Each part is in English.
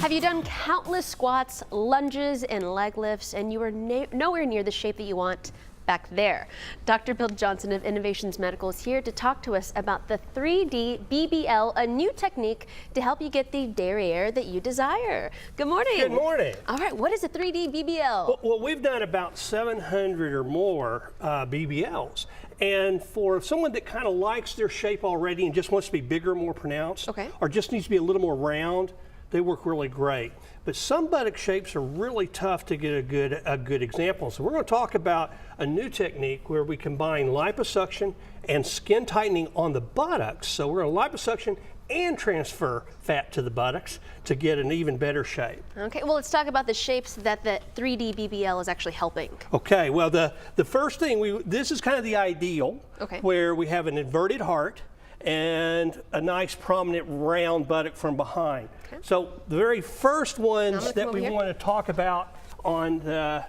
Have you done countless squats, lunges, and leg lifts, and you are nowhere near the shape that you want? Back there. Dr. Bill Johnson of Innovations Medical is here to talk to us about the 3D BBL, a new technique to help you get the derriere that you desire. Good morning. Good morning. All right, what is a 3D BBL? Well, we've done about 700 or more BBLs. And for someone that kind of likes their shape already and just wants to be bigger, more pronounced, or just needs to be a little more round, they work really great. But some buttock shapes are really tough to get a good example. So we're going to talk about a new technique where we combine liposuction and skin tightening on the buttocks. So we're going to liposuction and transfer fat to the buttocks to get an even better shape. Okay, well, let's talk about the shapes that the 3D BBL is actually helping. Okay, well, the first thing, this is kind of the ideal, where we have an inverted heart and a nice prominent round buttock from behind. So the very first ones that we want to talk about on the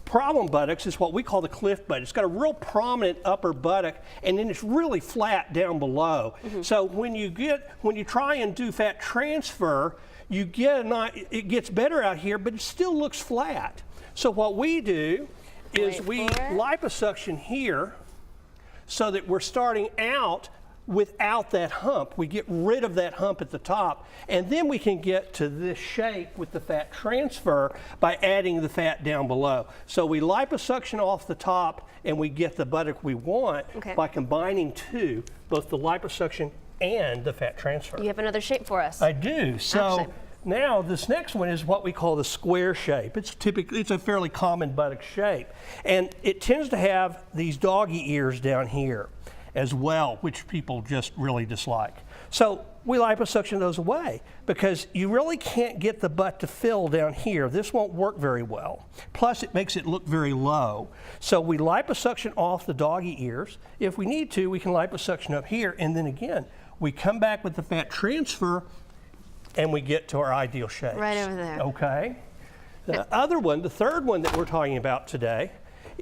problem buttocks is what we call the cliff buttock. It's got a real prominent upper buttock, and then it's really flat down below. So when you try and do fat transfer, it gets better out here, but it still looks flat. So what we do is we liposuction here, so that we're starting out without that hump. We get rid of that hump at the top, and then we can get to this shape with the fat transfer by adding the fat down below. So we liposuction off the top, and we get the buttock we want by combining two, both the liposuction and the fat transfer. You have another shape for us. I do. So now this next one is what we call the square shape. It's a fairly common buttock shape, and it tends to have these doggy ears down here as well, which people just really dislike. So we liposuction those away because you really can't get the butt to fill down here. This won't work very well. Plus it makes it look very low. So we liposuction off the doggy ears. If we need to, we can liposuction up here, and then again, we come back with the fat transfer and we get to our ideal shape. Right over there. Okay. The other one, the third one that we're talking about today,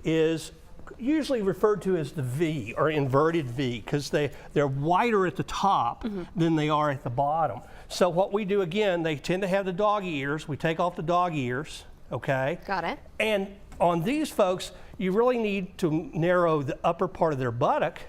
is usually referred to as the V, or inverted V, because they're wider at the top than they are at the bottom. So what we do, again, they tend to have the dog ears. We take off the dog ears, okay? Got it. And on these folks, you really need to narrow the upper part of their buttock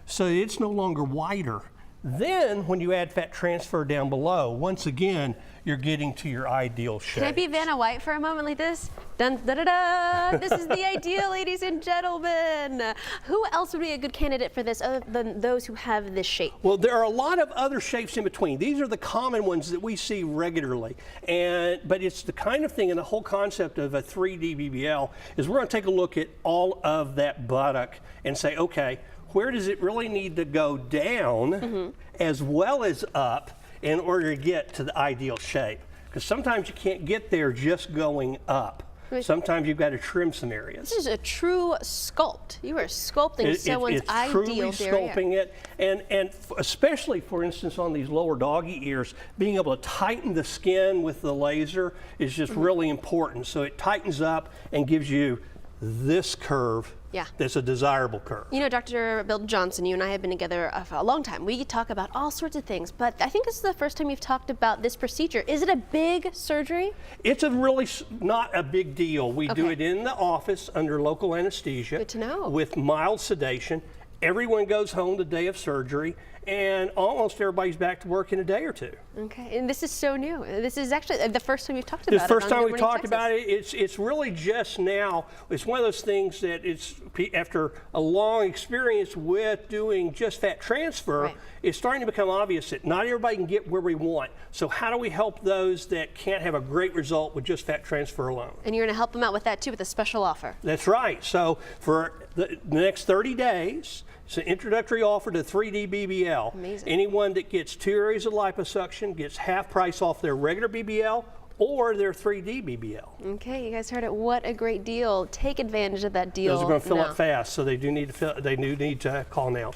so it's no longer wider. Then, when you add fat transfer down below, once again, you're getting to your ideal shape. Can I be Vanna White for a moment like this? Dun, da, da, da. This is the ideal, ladies and gentlemen. Who else would be a good candidate for this other than those who have this shape? Well, there are a lot of other shapes in between. These are the common ones that we see regularly. But it's the kind of thing, and the whole concept of a 3D BBL is we're going to take a look at all of that buttock and say, okay, where does it really need to go down as well as up in order to get to the ideal shape? Because sometimes you can't get there just going up. Sometimes you've got to trim some areas. This is a true sculpt. You are sculpting someone's ideal derriere. It's truly sculpting it, and especially, for instance, on these lower doggy ears, being able to tighten the skin with the laser is just really important. So it tightens up and gives you this curve. That's a desirable curve. You know, Dr. Bill Johnson, you and I have been together for a long time. We talk about all sorts of things, but I think this is the first time you've talked about this procedure. Is it a big surgery? It's really not a big deal. We do it in the office under local anesthesia. Good to know. With mild sedation. Everyone goes home the day of surgery, and almost everybody's back to work in a day or two. Okay, and this is so new. This is actually the first time you've talked about it. The first time we've talked about it, it's really just now. It's one of those things that it's after a long experience with doing just fat transfer, it's starting to become obvious that not everybody can get where we want. So how do we help those that can't have a great result with just fat transfer alone? And you're going to help them out with that too, with a special offer. That's right. So for the next 30 days, it's an introductory offer to 3D BBL. Amazing. Anyone that gets 2 areas of liposuction gets half price off their regular BBL or their 3D BBL. Okay, you guys heard it. What a great deal. Take advantage of that deal. Those are going to fill up fast, so they do need to call now.